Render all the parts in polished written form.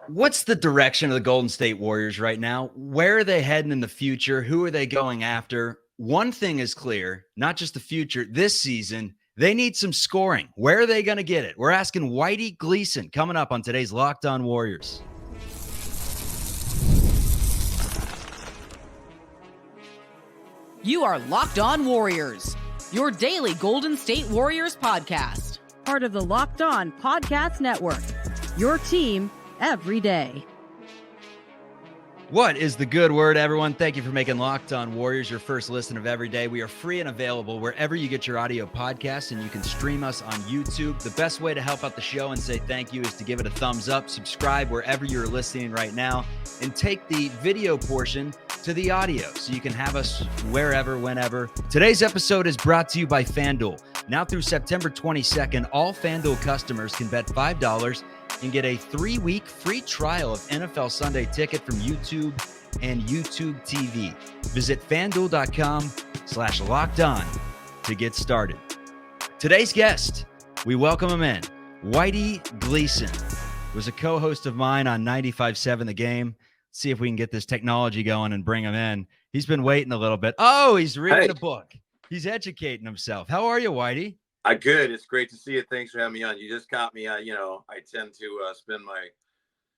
What's the direction of the Golden State Warriors right now? Where are they heading in the future? Who are they going after? One thing is clear, not just the future, this season, they need some scoring. Where are they going to get it? We're asking Whitey Gleason coming up on today's Locked On Warriors. You are Locked On Warriors, your daily Golden State Warriors podcast. Part of the Locked On Podcast Network, your team every day. What is the good word, everyone? Thank you for making Locked On Warriors your first listen of every day. We are free and available wherever you get your audio podcasts, and you can stream us on YouTube. The best way to help out the show and say thank you is to give it a thumbs up, subscribe wherever you're listening right now, and take the video portion to the audio so you can have us wherever, whenever. Today's episode is brought to you by FanDuel. Now through September 22nd, all FanDuel customers can bet $5 and get a 3-week free trial of NFL Sunday Ticket from YouTube and YouTube TV. Visit FanDuel.com/lockedon to get started. Today's guest, we welcome him in. Whitey Gleason was a co-host of mine on 95.7 The Game. See if we can get this technology going and bring him in. He's been waiting a little bit. Oh, he's reading a book. He's educating himself. How are you, Whitey? Good. It's great to see you. Thanks for having me on. You just got me. I tend to spend my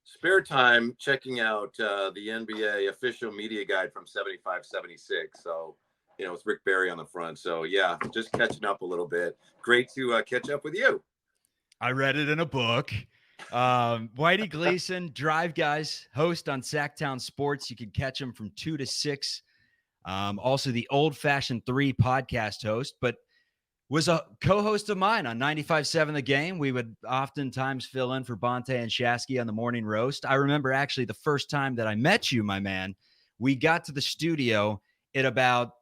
spare time checking out the NBA official media guide from 75-76. So, with Rick Barry on the front. So, yeah, just catching up a little bit. Great to catch up with you. I read it in a book. Whitey Gleason, Drive Guys, host on Sacktown Sports. You can catch him from 2 to 6. Also, the Old Fashioned 3 podcast host, but was a co-host of mine on 95.7 The Game. We would oftentimes fill in for Bonte and Shasky on the morning roast. I remember actually the first time that I met you, my man, we got to the studio at about,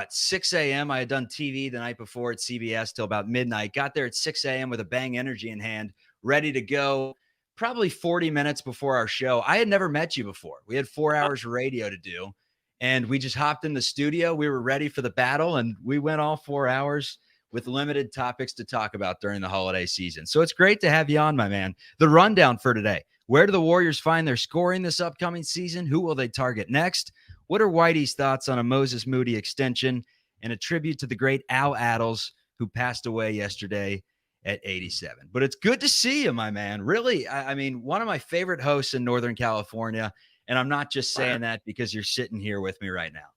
6 a.m. I had done TV the night before at CBS till about midnight. Got there at 6 a.m. with a Bang Energy in hand, ready to go, probably 40 minutes before our show. I had never met you before. We had 4 hours of radio to do, and we just hopped in the studio. We were ready for the battle, and we went all 4 hours with limited topics to talk about during the holiday season. So it's great to have you on, my man. The rundown for today. Where do the Warriors find their scoring this upcoming season? Who will they target next? What are Whitey's thoughts on a Moses Moody extension? And a tribute to the great Al Adles, who passed away yesterday at 87. But it's good to see you, my man. Really, I mean, one of my favorite hosts in Northern California. And I'm not just saying that because you're sitting here with me right now.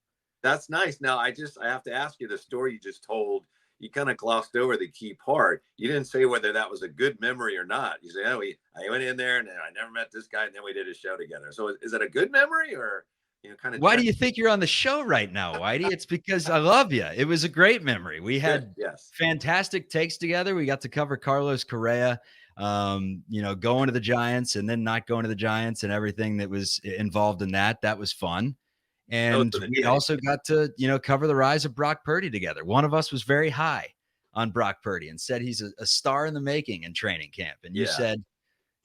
That's nice. Now, I have to ask you, the story you just told, you kind of glossed over the key part. You didn't say whether that was a good memory or not. You say, I went in there and I never met this guy, and then we did a show together. So is it a good memory, or kind of? Why do you think you're on the show right now, Whitey? It's because I love you. It was a great memory. We had fantastic takes together. We got to cover Carlos Correa, going to the Giants and then not going to the Giants and everything that was involved in that. That was fun. And we also got to, cover the rise of Brock Purdy together. One of us was very high on Brock Purdy and said he's a star in the making in training camp. And you said,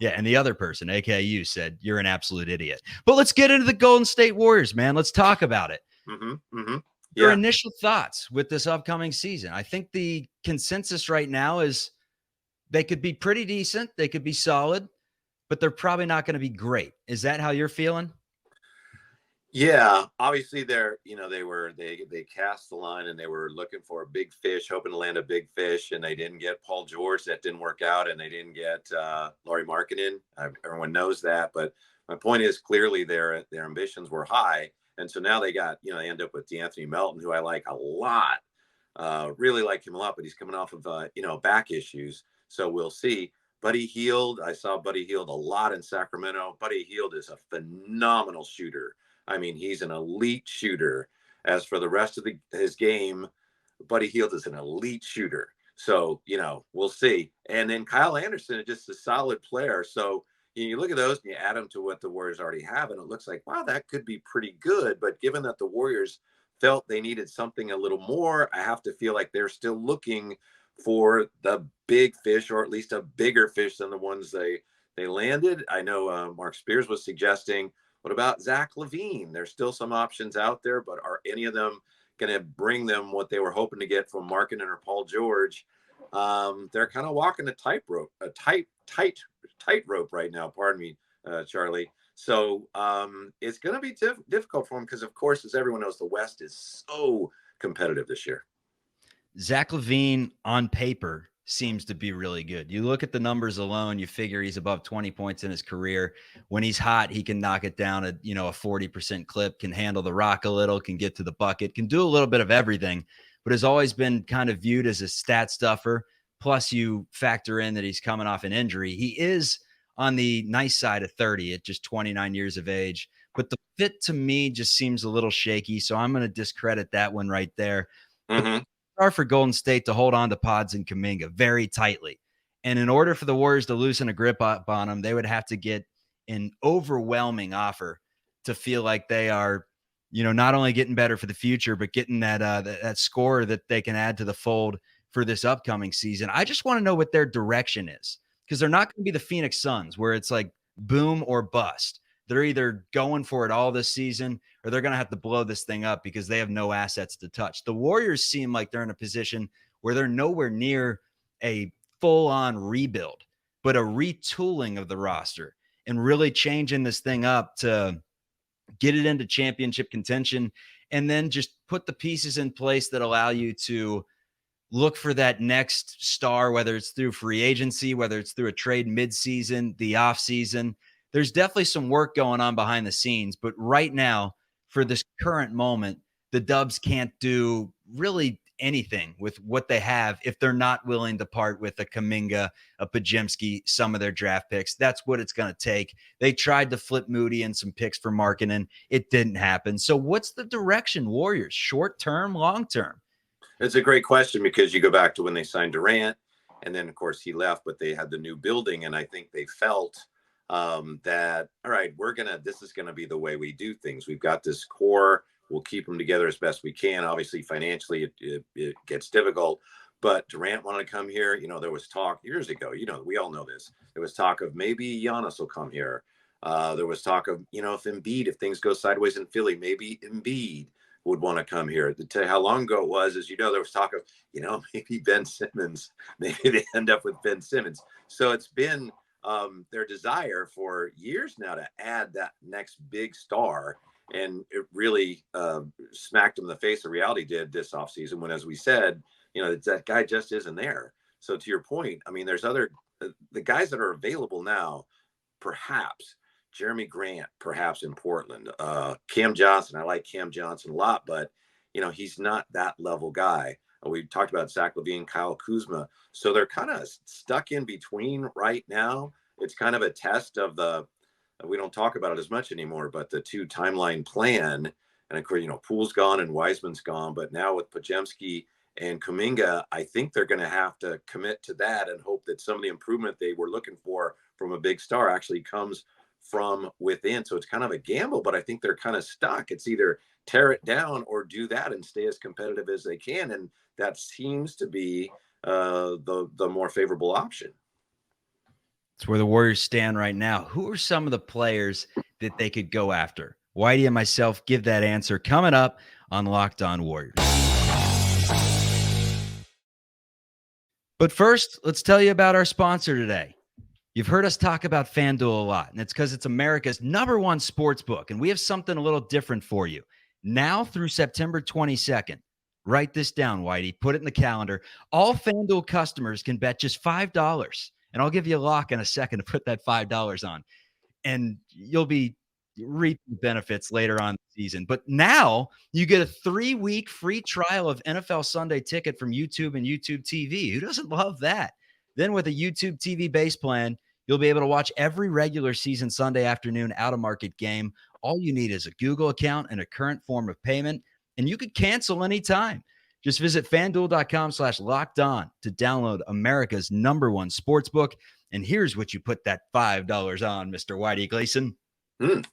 and the other person, aka you, said you're an absolute idiot. But let's get into the Golden State Warriors, man. Let's talk about it. Your initial thoughts with this upcoming season. I think the consensus right now is they could be pretty decent. They could be solid, but they're probably not going to be great. Is that how you're feeling? Yeah, obviously they cast the line and they were looking for a big fish, hoping to land a big fish, and they didn't get Paul George. That didn't work out, and they didn't get Lauri Markkanen. Everyone knows that, but my point is clearly their ambitions were high, and so now they end up with DeAnthony Melton, who I like a lot, really like him a lot, but he's coming off of back issues, so we'll see. Buddy Hield, I saw Buddy Hield a lot in Sacramento. Buddy Hield is a phenomenal shooter. I mean, he's an elite shooter. As for the rest of his game, Buddy Hield is an elite shooter. So, we'll see. And then Kyle Anderson is just a solid player. So you look at those and you add them to what the Warriors already have, and it looks like, wow, that could be pretty good. But given that the Warriors felt they needed something a little more, I have to feel like they're still looking for the big fish, or at least a bigger fish than the ones they landed. I know Mark Spears was suggesting, what about Zach LaVine? There's still some options out there, but are any of them going to bring them what they were hoping to get from Markkanen or Paul George? They're kind of walking a tightrope right now. Pardon me, Charlie. So it's going to be difficult for him because, of course, as everyone knows, the West is so competitive this year. Zach LaVine on paper seems to be really good. You look at the numbers alone, you figure he's above 20 points in his career. When he's hot, he can knock it down at, a 40% clip, can handle the rock a little, can get to the bucket, can do a little bit of everything, but has always been kind of viewed as a stat stuffer. Plus you factor in that he's coming off an injury. He is on the nice side of 30 at just 29 years of age, but the fit to me just seems a little shaky. So I'm going to discredit that one right there. Mm-hmm. For Golden State to hold on to Pods and Kuminga very tightly. And in order for the Warriors to loosen a grip up on them, they would have to get an overwhelming offer to feel like they are, not only getting better for the future, but getting that score that they can add to the fold for this upcoming season. I just want to know what their direction is, because they're not going to be the Phoenix Suns where it's like boom or bust. They're either going for it all this season or they're going to have to blow this thing up because they have no assets to touch. The Warriors seem like they're in a position where they're nowhere near a full-on rebuild, but a retooling of the roster and really changing this thing up to get it into championship contention and then just put the pieces in place that allow you to look for that next star, whether it's through free agency, whether it's through a trade midseason, the offseason. There's definitely some work going on behind the scenes, but right now, for this current moment, the Dubs can't do really anything with what they have if they're not willing to part with a Kuminga, a Podziemski, some of their draft picks. That's what it's going to take. They tried to flip Moody and some picks for Markkanen. It didn't happen. So what's the direction, Warriors? Short term, long term? It's a great question because you go back to when they signed Durant, and then, of course, he left, but they had the new building, and I think they felt that, all right, this is going to be the way we do things. We've got this core. We'll keep them together as best we can. Obviously, financially, it gets difficult, but Durant wanted to come here. There was talk years ago, we all know this. There was talk of maybe Giannis will come here. There was talk of, if things go sideways in Philly, maybe Embiid would want to come here. To tell you how long ago it was, there was talk of, maybe Ben Simmons, maybe they end up with Ben Simmons. So it's been their desire for years now to add that next big star. And it really smacked them in the face of reality did this offseason when, as we said, that guy just isn't there. So to your point, there's the guys that are available now, perhaps Jeremy Grant, perhaps in Portland, Cam Johnson. I like Cam Johnson a lot, but, he's not that level guy. We talked about Zach LaVine, Kyle Kuzma. So they're kind of stuck in between right now. It's kind of a test of we don't talk about it as much anymore, but the two timeline plan. And of course, Poole's gone and Wiseman's gone. But now with Podziemski and Kuminga, I think they're going to have to commit to that and hope that some of the improvement they were looking for from a big star actually comes from within. So it's kind of a gamble, but I think they're kind of stuck. It's either tear it down or do that and stay as competitive as they can. And that seems to be the more favorable option. It's where the Warriors stand right now. Who are some of the players that they could go after? Whitey and myself give that answer coming up on Locked On Warriors. But first, let's tell you about our sponsor today. You've heard us talk about FanDuel a lot, and it's because it's America's number one sportsbook, and we have something a little different for you. Now through September 22nd, write this down, Whitey. Put it in the calendar. All FanDuel customers can bet just $5. And I'll give you a lock in a second to put that $5 on. And you'll be reaping benefits later on in the season. But now you get a 3-week free trial of NFL Sunday Ticket from YouTube and YouTube TV. Who doesn't love that? Then with a YouTube TV base plan, you'll be able to watch every regular season Sunday afternoon out-of-market game. All you need is a Google account and a current form of payment, and you could cancel anytime. Just visit FanDuel.com/lockedon to download America's number one sportsbook. And here's what you put that $5 on, Mr. Whitey Gleason. To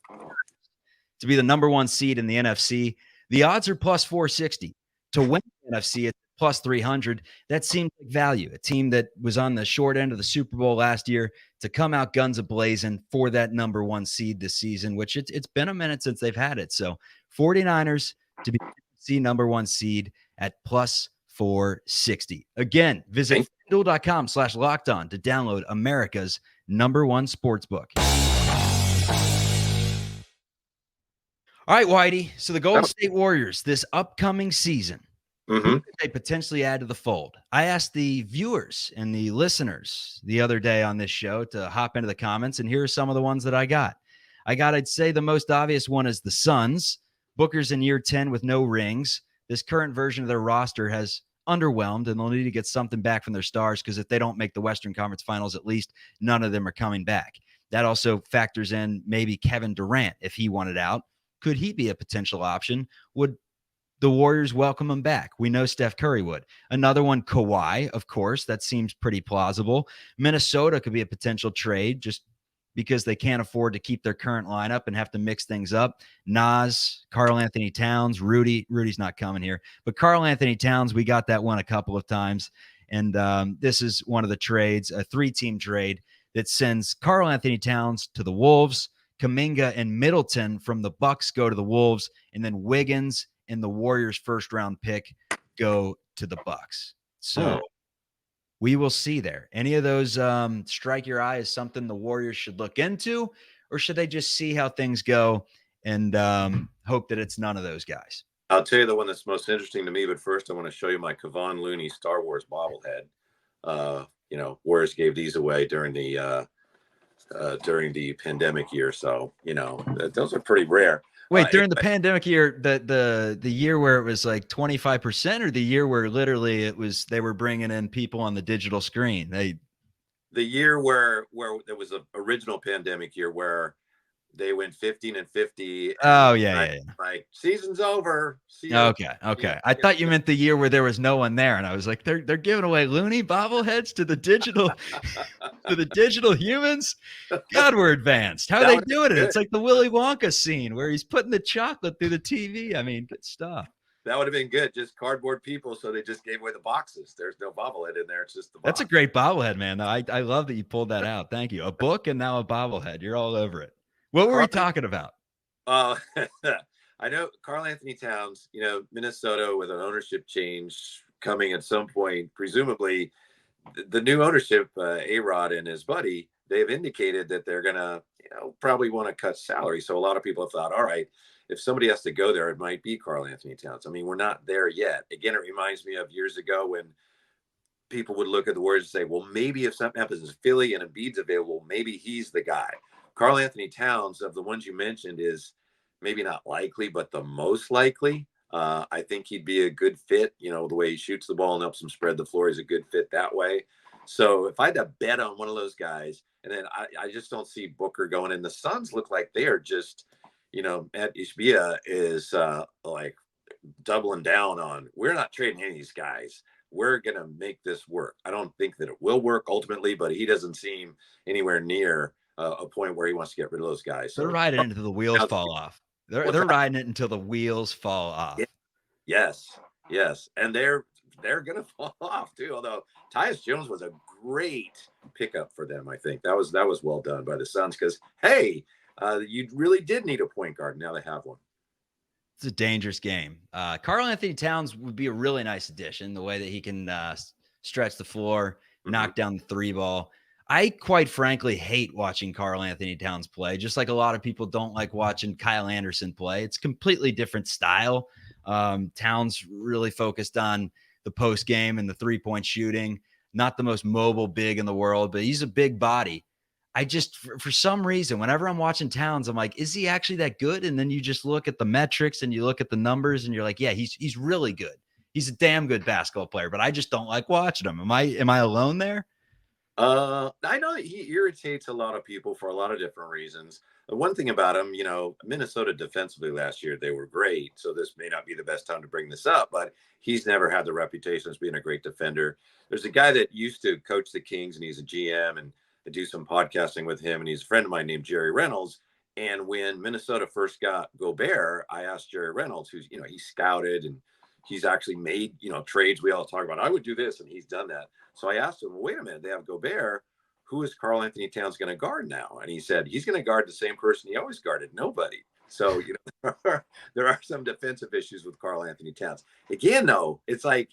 be the number one seed in the NFC, the odds are plus 460. To win the NFC, it's plus 300. That seems like value. A team that was on the short end of the Super Bowl last year to come out guns a-blazing for that number one seed this season, which it's been a minute since they've had it. So 49ers to be the number one seed at plus 460. Again, visit FanDuel.com/lockedon to download America's number one sportsbook. All right, Whitey. So the Golden Oh. State Warriors this upcoming season, who Mm-hmm. could they potentially add to the fold? I asked the viewers and the listeners the other day on this show to hop into the comments, and here are some of the ones that I got. I'd say the most obvious one is the Suns. Booker's in year 10 with no rings. This current version of their roster has underwhelmed, and they'll need to get something back from their stars because if they don't make the Western Conference Finals, at least none of them are coming back. That also factors in maybe Kevin Durant if he wanted out. Could he be a potential option? Would the Warriors welcome him back? We know Steph Curry would. Another one, Kawhi, of course. That seems pretty plausible. Minnesota could be a potential trade just because they can't afford to keep their current lineup and have to mix things up. Nas, Karl Anthony-Towns, Rudy. Rudy's not coming here. But Karl Anthony-Towns, we got that one a couple of times. And this is one of the trades, a 3-team trade that sends Karl Anthony-Towns to the Wolves. Kuminga and Middleton from the Bucks go to the Wolves, and then Wiggins and the Warriors' first-round pick go to the Bucks. So we will see there. Any of those strike your eye as something the Warriors should look into, or should they just see how things go and hope that it's none of those guys? I'll tell you the one that's most interesting to me, but first I want to show you my Kevon Looney Star Wars bobblehead. Warriors gave these away during the pandemic year, so those are pretty rare. Wait, during the pandemic year, the year where it was like 25%, or the year where literally they were bringing in people on the digital screen? The year where there was an original pandemic year where they went 15 and 50. Oh, yeah. Like, season's over. Okay. I thought you meant the year where there was no one there, and I was like, they're giving away Looney bobbleheads to the digital to the digital humans. God, we're advanced. How are they doing it? It's like the Willy Wonka scene where he's putting the chocolate through the TV. I mean, good stuff. That would have been good. Just cardboard people, so they just gave away the boxes. There's no bobblehead in there. It's just the box. That's a great bobblehead, man. I love that you pulled that out. Thank you. A book and now a bobblehead. You're all over it. What were we talking about? I know Karl Anthony-Towns, Minnesota with an ownership change coming at some point, presumably the new ownership, A-Rod and his buddy, they've indicated that they're going to, probably want to cut salary. So a lot of people have thought, all right, if somebody has to go there, it might be Karl Anthony-Towns. I mean, we're not there yet. Again, it reminds me of years ago when people would look at the Warriors and say, well, maybe if something happens in Philly and Embiid's available, maybe he's the guy. Karl Anthony-Towns, of the ones you mentioned, is maybe not likely, but the most likely. I think he'd be a good fit. The way he shoots the ball and helps him spread the floor, he's a good fit that way. So if I had to bet on one of those guys, and then I just don't see Booker going in. The Suns look like they are just, Matt Ishbia is like doubling down on, we're not trading any of these guys. We're going to make this work. I don't think that it will work ultimately, but he doesn't seem anywhere near a point where he wants to get rid of those guys. So they're riding it until the wheels fall off. They're riding it until the wheels fall off. Yes. And they're going to fall off too. Although Tyus Jones was a great pickup for them. I think that was well done by the Suns because, hey, you really did need a point guard. Now they have one. It's a dangerous game. Karl Anthony-Towns would be a really nice addition, the way that he can stretch the floor, knock down the three ball. I quite frankly hate watching Karl Anthony-Towns play, just like a lot of people don't like watching Kyle Anderson play. It's completely different style. Towns really focused on the post game and the three-point shooting. Not the most mobile big in the world, but he's a big body. I just, for some reason, whenever I'm watching Towns, I'm like, is he actually that good? And then you just look at the metrics and you look at the numbers and you're like, yeah, he's really good. He's a damn good basketball player, but I just don't like watching him. Am I alone there? I know that he irritates a lot of people for a lot of different reasons. The one thing about him, Minnesota defensively last year, they were great. So this may not be the best time to bring this up, but he's never had the reputation as being a great defender. There's a guy that used to coach the Kings and he's a GM, and I do some podcasting with him, and he's a friend of mine named Jerry Reynolds. And when Minnesota first got Gobert, I asked Jerry Reynolds, who's, he scouted and he's actually made, trades. We all talk about, I would do this, and he's done that. So I asked him, well, wait a minute, they have Gobert. Who is Karl Anthony-Towns going to guard now? And he said, he's going to guard the same person he always guarded, nobody. So, there are some defensive issues with Karl Anthony-Towns. Again, though, it's like,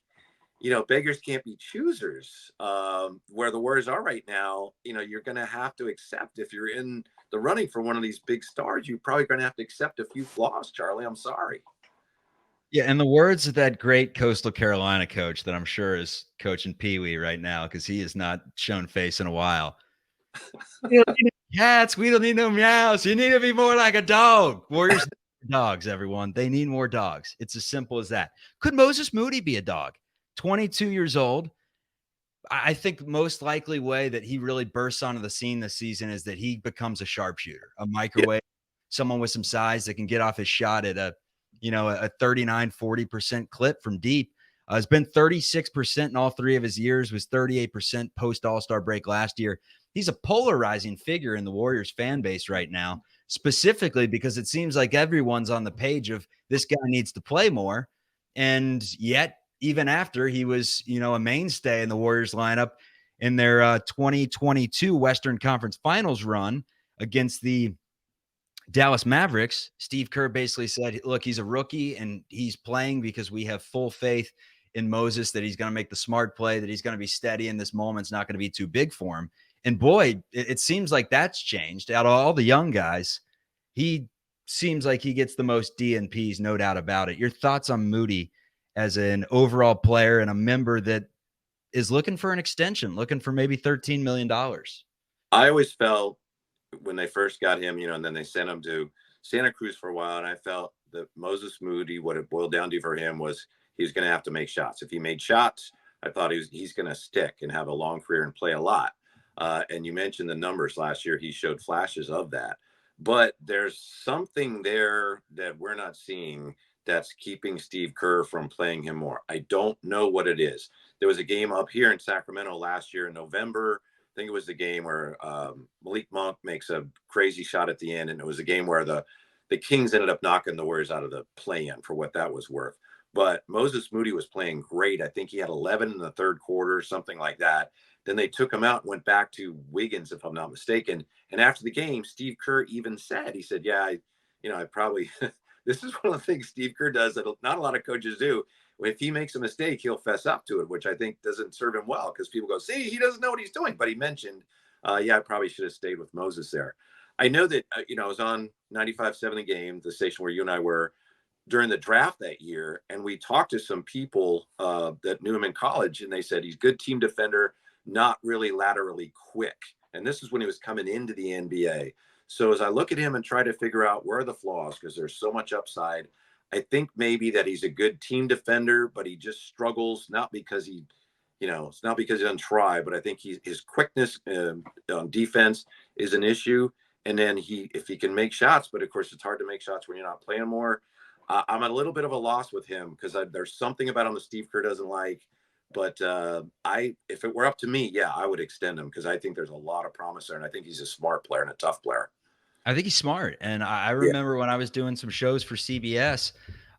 beggars can't be choosers. Where the Warriors are right now, you're going to have to accept, if you're in the running for one of these big stars, you're probably going to have to accept a few flaws, Charlie. I'm sorry. Yeah, in the words of that great Coastal Carolina coach that I'm sure is coaching Pee Wee right now because he has not shown face in a while. We don't need no cats. We don't need no meows. You need to be more like a dog. Warriors need dogs, everyone. They need more dogs. It's as simple as that. Could Moses Moody be a dog? 22 years old. I think most likely way that he really bursts onto the scene this season is that he becomes a sharpshooter, a microwave, someone with some size that can get off his shot at a 39, 40% clip from deep. It's been 36% in all 3 of his years, was 38% post All-Star break last year. He's a polarizing figure in the Warriors fan base right now, specifically because it seems like everyone's on the page of this guy needs to play more. And yet, even after he was, a mainstay in the Warriors lineup in their 2022 Western Conference Finals run against the Dallas Mavericks, Steve Kerr basically said, look, he's a rookie and he's playing because we have full faith in Moses that he's going to make the smart play, that he's going to be steady in this moment. It's not going to be too big for him. And boy, it seems like that's changed. Out of all the young guys, he seems like he gets the most DNPs, no doubt about it. Your thoughts on Moody as an overall player and a member that is looking for an extension, looking for maybe $13 million? I always felt when they first got him, and then they sent him to Santa Cruz for a while, and I felt that Moses Moody, what it boiled down to for him was he's going to have to make shots. If he made shots, I thought he's going to stick and have a long career and play a lot. And you mentioned the numbers last year. He showed flashes of that. But there's something there that we're not seeing that's keeping Steve Kerr from playing him more. I don't know what it is. There was a game up here in Sacramento last year in November. I think it was the game where Malik Monk makes a crazy shot at the end, and it was a game where the Kings ended up knocking the Warriors out of the play-in for what that was worth. But Moses Moody was playing great. I think he had 11 in the third quarter, something like that. Then they took him out and went back to Wiggins, if I'm not mistaken. And after the game, Steve Kerr even said, he said, yeah, I probably – this is one of the things Steve Kerr does that not a lot of coaches do. If he makes a mistake, he'll fess up to it, which I think doesn't serve him well because people go, see, he doesn't know what he's doing. But he mentioned, I probably should have stayed with Moses there. I know that, I was on 95.7 The Game, the station where you and I were during the draft that year. And we talked to some people that knew him in college, and they said he's a good team defender, not really laterally quick. And this is when he was coming into the NBA. So as I look at him and try to figure out where are the flaws, because there's so much upside, I think maybe that he's a good team defender, but he just struggles, not because it's not because he doesn't try, but I think his quickness on defense is an issue. And then if he can make shots, but of course it's hard to make shots when you're not playing more. I'm a little bit of a loss with him because there's something about him that Steve Kerr doesn't like. But if it were up to me, I would extend him because I think there's a lot of promise there, and I think he's a smart player and a tough player. I think he's smart. And I remember when I was doing some shows for CBS,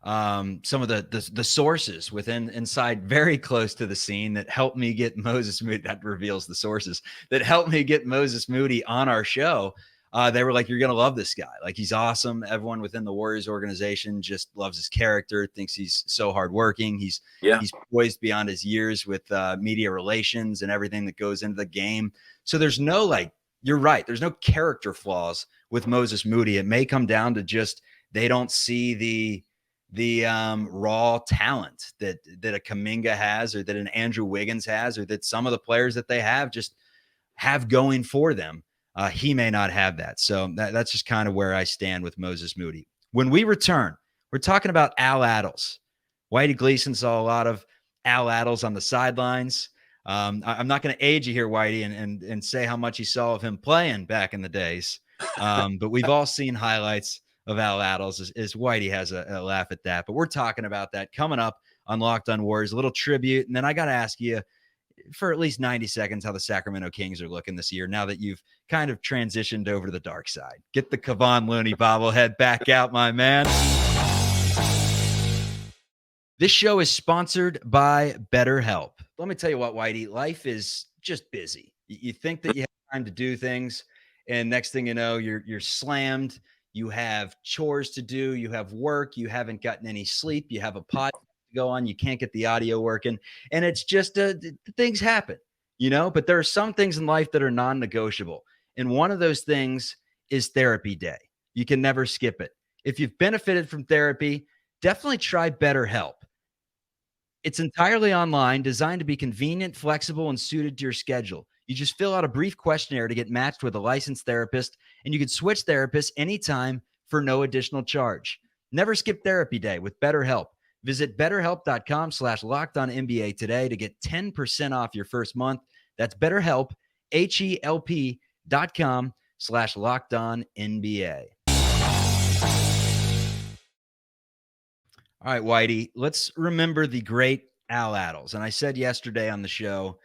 some of the sources inside very close to the scene that helped me get Moses Moody, that reveals the sources that helped me get Moses Moody on our show. They were like, you're going to love this guy. Like, he's awesome. Everyone within the Warriors organization just loves his character, thinks he's so hardworking. He's poised beyond his years with media relations and everything that goes into the game. So there's no, you're right. There's no character flaws with Moses Moody. It may come down to just they don't see the raw talent that a Kuminga has, or that an Andrew Wiggins has, or that some of the players that they have just have going for them. He may not have that. So that's just kind of where I stand with Moses Moody. When we return, we're talking about Al Adles. Whitey Gleason saw a lot of Al Adles on the sidelines. I'm not going to age you here, Whitey, and say how much he saw of him playing back in the days. But we've all seen highlights of Al Adles as Whitey has a laugh at that. But we're talking about that coming up on Locked On Warriors, a little tribute. And then I got to ask you for at least 90 seconds how the Sacramento Kings are looking this year now that you've kind of transitioned over to the dark side. Get the Kevon Looney bobblehead back out, my man. This show is sponsored by Betterhelp. Let me tell you what, Whitey, life is just busy. You think that you have time to do things, and next thing you know, you're slammed. You have chores to do. You have work. You haven't gotten any sleep. You have a podcast to go on. You can't get the audio working. And it's just things happen, but there are some things in life that are non-negotiable. And one of those things is Therapy Day. You can never skip it. If you've benefited from therapy, definitely try BetterHelp. It's entirely online, designed to be convenient, flexible, and suited to your schedule. You just fill out a brief questionnaire to get matched with a licensed therapist, and you can switch therapists anytime for no additional charge. Never skip Therapy Day with BetterHelp. Visit betterhelp.com/lockedonnba today to get 10% off your first month. That's BetterHelp, HELP.com/lockedonnba. All right, Whitey, let's remember the great Al Adles. And I said yesterday on the show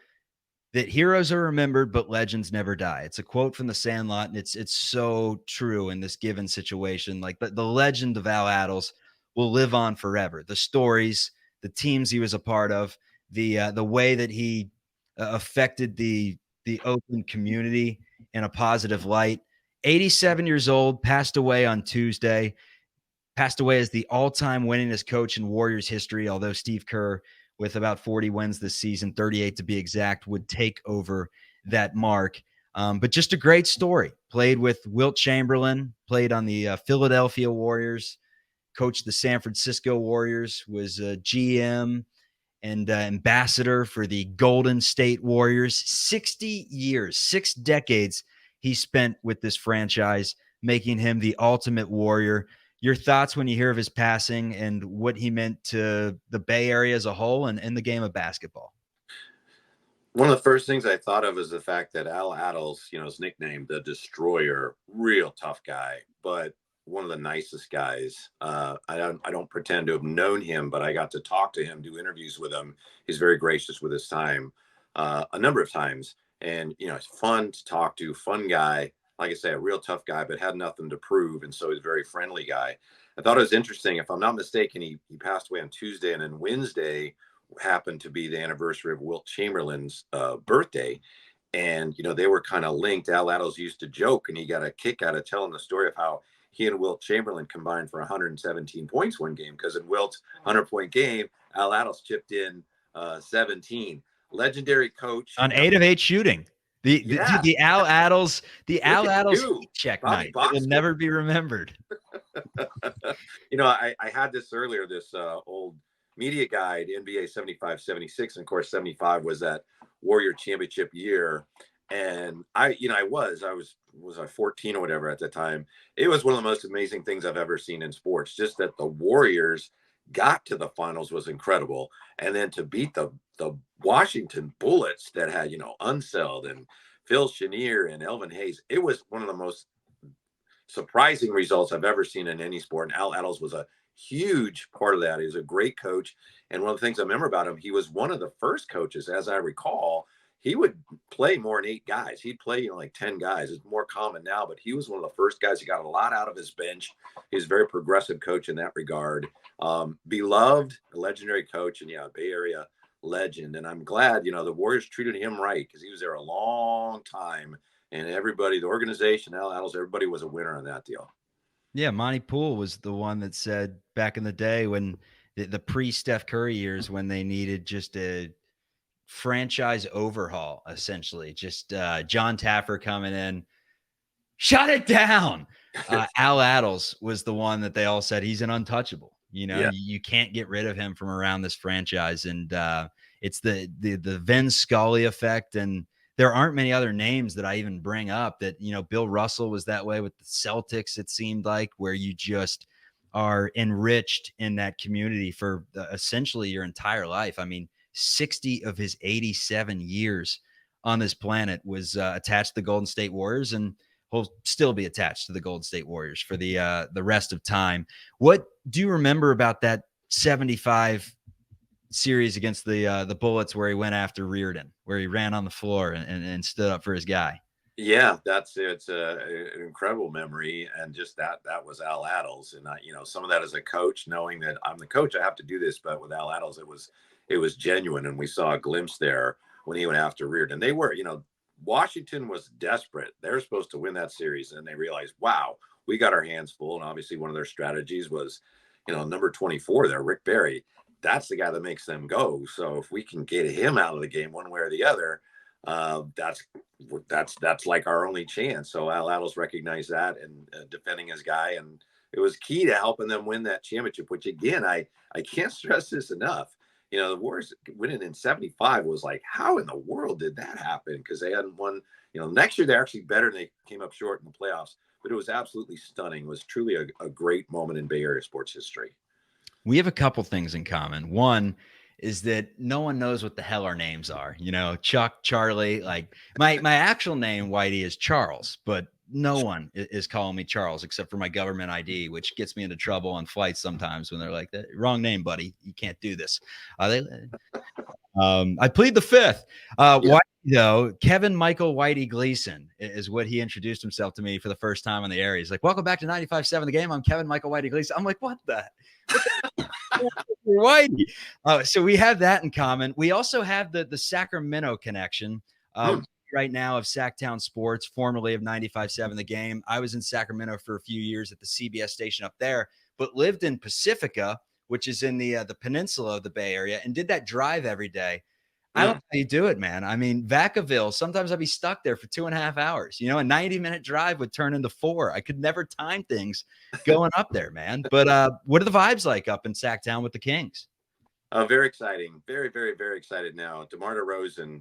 that heroes are remembered, but legends never die. It's a quote from The Sandlot, and it's so true in this given situation. Like the legend of Al Adles will live on forever. The stories, the teams he was a part of, the way that he affected the Oakland community in a positive light. 87 years old, passed away on Tuesday. Passed away as the all-time winningest coach in Warriors history, although Steve Kerr, with about 40 wins this season, 38 to be exact, would take over that mark. But just a great story. Played with Wilt Chamberlain, played on the Philadelphia Warriors, coached the San Francisco Warriors, was a GM and ambassador for the Golden State Warriors. 60 years, 6 decades he spent with this franchise, making him the ultimate Warrior. Your thoughts when you hear of his passing and what he meant to the Bay Area as a whole and the game of basketball? One of the first things I thought of is the fact that Al Adles, his nickname, the Destroyer, real tough guy, but one of the nicest guys. I don't pretend to have known him, but I got to talk to him, do interviews with him. He's very gracious with his time a number of times. And, he's fun to talk to, fun guy. Like I say, a real tough guy, but had nothing to prove. And so he's a very friendly guy. I thought it was interesting. If I'm not mistaken, he passed away on Tuesday, and then Wednesday happened to be the anniversary of Wilt Chamberlain's birthday. And, they were kind of linked. Al Adles used to joke, and he got a kick out of telling the story of how he and Wilt Chamberlain combined for 117 points one game, because in Wilt's 100-point game, Al Adles chipped in 17. Legendary coach. On 8 of 8 shooting. The Al Adles heat check night. It will never be remembered. I had this earlier, this old media guide, NBA 75-76. And of course, 75 was that Warrior championship year. And I was 14 or whatever at the time. It was one of the most amazing things I've ever seen in sports. Just that the Warriors got to the finals was incredible. And then to beat the Washington Bullets that had, Unseld and Phil Chenier and Elvin Hayes, it was one of the most surprising results I've ever seen in any sport. And Al Adles was a huge part of that. He was a great coach. And one of the things I remember about him, he was one of the first coaches, as I recall, he would play more than 8 guys. He'd play, like 10 guys. It's more common now, but he was one of the first guys. He got a lot out of his bench. He's a very progressive coach in that regard. Beloved, a legendary coach, and Bay Area legend. And I'm glad, the Warriors treated him right, because he was there a long time. And everybody, the organization, Al Adles, everybody was a winner on that deal. Yeah, Monty Poole was the one that said back in the day when the pre-Steph Curry years, when they needed just a franchise overhaul, essentially, just John Taffer coming in, shut it down. Al Adles was the one that they all said he's an untouchable. You can't get rid of him from around this franchise. And it's the Vin Scully effect. And there aren't many other names that I even bring up that, Bill Russell was that way with the Celtics, it seemed like, where you just are enriched in that community for essentially your entire life. I mean, 60 of his 87 years on this planet was attached to the Golden State Warriors, and will still be attached to the Golden State Warriors for the rest of time. What do you remember about that 75 series against the Bullets, where he went after Reardon, where he ran on the floor and stood up for his guy? Yeah, it's an incredible memory. And just that was Al Adles. And some of that as a coach, knowing that I'm the coach, I have to do this. But with Al Adles, it was genuine. And we saw a glimpse there when he went after Reardon. They were, Washington was desperate. They were supposed to win that series. And they realized, wow, we got our hands full. And obviously one of their strategies was, number 24 there, Rick Barry. That's the guy that makes them go. So if we can get him out of the game one way or the other, That's like our only chance. So Al Adles recognized that and defending his guy, and it was key to helping them win that championship. Which again, I can't stress this enough. The Warriors winning in '75 was like, how in the world did that happen? Because they hadn't won. Next year they're actually better, and they came up short in the playoffs. But it was absolutely stunning. It was truly a great moment in Bay Area sports history. We have a couple things in common. One is that no one knows what the hell our names are. Chuck, Charlie, like my actual name, Whitey, is Charles, but no one is calling me Charles except for my government ID, which gets me into trouble on flights sometimes when they're like, wrong name, buddy. You can't do this. I plead the fifth. Whitey, though, Kevin Michael Whitey Gleason is what he introduced himself to me for the first time on the air. He's like, welcome back to 95.7 The Game. I'm Kevin Michael Whitey Gleason. I'm like, what the Whitey. So we have that in common. We also have the Sacramento connection right now of Sacktown Sports, formerly of 95.7 The Game. I was in Sacramento for a few years at the CBS station up there, but lived in Pacifica, which is in the peninsula of the Bay Area, and did that drive every day. I don't know how you do it, man. I mean, Vacaville, sometimes I'd be stuck there for 2.5 hours. A 90-minute drive would turn into 4. I could never time things going up there, man. But what are the vibes like up in Sacktown with the Kings? Very exciting. Very, very, very excited now. DeMar DeRozan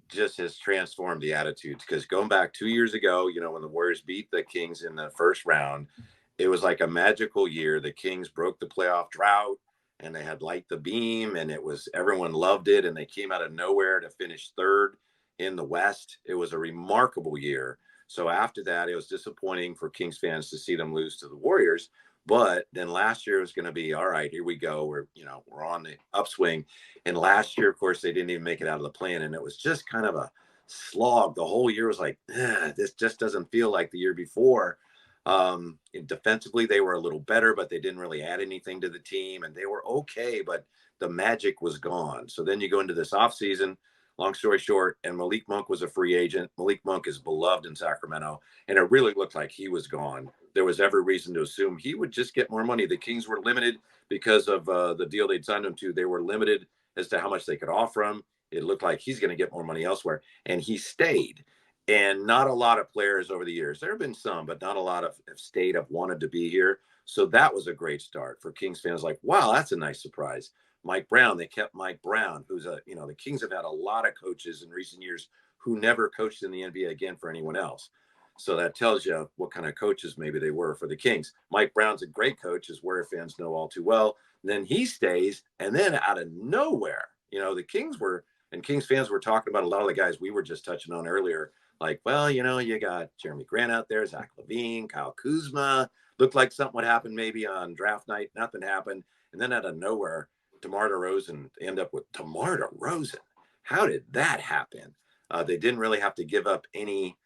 just has transformed the attitudes, because going back 2 years ago, when the Warriors beat the Kings in the first round, it was like a magical year. The Kings broke the playoff drought, and they had Light the Beam, and everyone loved it. And they came out of nowhere to finish third in the West. It was a remarkable year. So after that, it was disappointing for Kings fans to see them lose to the Warriors. But then last year was going to be, all right, here we go. We're on the upswing. And last year, of course, they didn't even make it out of the play-in. And it was just kind of a slog. The whole year was like, this just doesn't feel like the year before. Defensively, they were a little better, but they didn't really add anything to the team, and they were okay, but the magic was gone. So then you go into this offseason, long story short, and Malik Monk was a free agent. Malik Monk is beloved in Sacramento, and it really looked like he was gone. There was every reason to assume he would just get more money. The Kings were limited because of the deal they'd signed him to. They were limited as to how much they could offer him. It looked like he's going to get more money elsewhere, and he stayed. And not a lot of players over the years, there have been some, but not a lot have stayed, have wanted to be here. So that was a great start for Kings fans. Like, wow, that's a nice surprise. Mike Brown, they kept Mike Brown, who's the Kings have had a lot of coaches in recent years who never coached in the NBA again for anyone else. So that tells you what kind of coaches maybe they were for the Kings. Mike Brown's a great coach, as Warrior fans know all too well. And then he stays, and then out of nowhere, the Kings fans were talking about a lot of the guys we were just touching on earlier. Like, well, you got Jeremy Grant out there, Zach LaVine, Kyle Kuzma. Looked like something would happen maybe on draft night. Nothing happened. And then out of nowhere, DeMar DeRozan end up with DeMar DeRozan. How did that happen? They didn't really have to give up any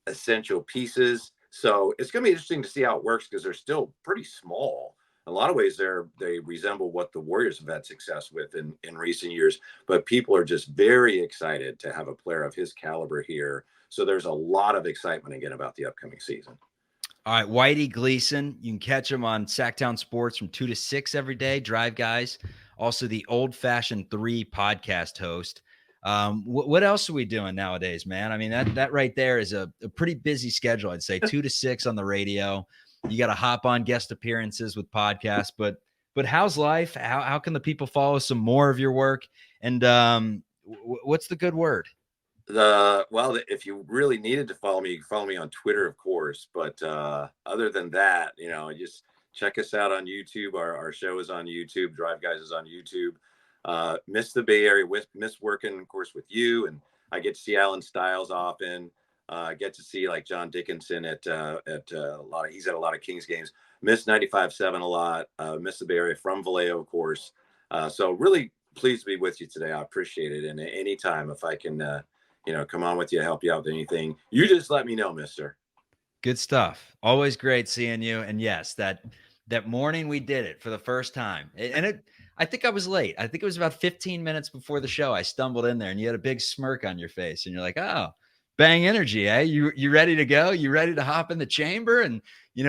essential pieces. So it's going to be interesting to see how it works, because they're still pretty small. In a lot of ways, they resemble what the Warriors have had success with in recent years. But people are just very excited to have a player of his caliber here. So there's a lot of excitement again about the upcoming season. All right, Whitey Gleason, you can catch him on Sacktown Sports from 2 to 6 every day. Drive Guys, also the Old Fashioned 3 podcast host. What else are we doing nowadays, man? I mean, that right there is a pretty busy schedule, I'd say. 2 to 6 on the radio. You got to hop on guest appearances with podcasts, but how's life? How can the people follow some more of your work? And what's the good word? If you really needed to follow me, you can follow me on Twitter, of course. But other than that, just check us out on YouTube. Our show is on YouTube. Drive Guys is on YouTube. Miss the Bay Area, miss working, of course, with you, and I get to see Alan Stiles often. I get to see like John Dickinson at a lot of. He's at a lot of Kings games. Miss 95.7 a lot. Miss the Bay Area from Vallejo, of course. So really pleased to be with you today. I appreciate it. And anytime if I can, come on with you, help you out with anything, you just let me know, mister. Good stuff. Always great seeing you. And yes, that morning we did it for the first time. I think I was late. I think it was about 15 minutes before the show. I stumbled in there and you had a big smirk on your face and you're like, oh, bang energy, eh? You ready to go? You ready to hop in the chamber and,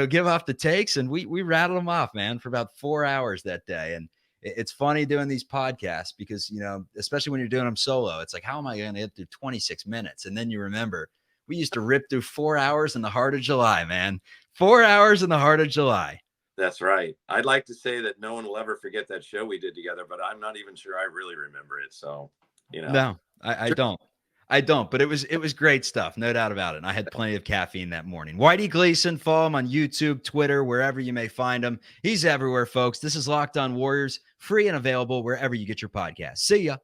give off the takes? And we rattled them off, man, for about 4 hours that day. And it's funny doing these podcasts because, especially when you're doing them solo, it's like, how am I going to get through 26 minutes? And then you remember we used to rip through 4 hours in the heart of July, man. 4 hours in the heart of July. That's right. I'd like to say that no one will ever forget that show we did together, but I'm not even sure I really remember it. So, No, I don't. I don't, but it was great stuff. No doubt about it. And I had plenty of caffeine that morning. Whitey Gleason, follow him on YouTube, Twitter, wherever you may find him. He's everywhere, folks. This is Locked On Warriors, free and available wherever you get your podcasts. See ya.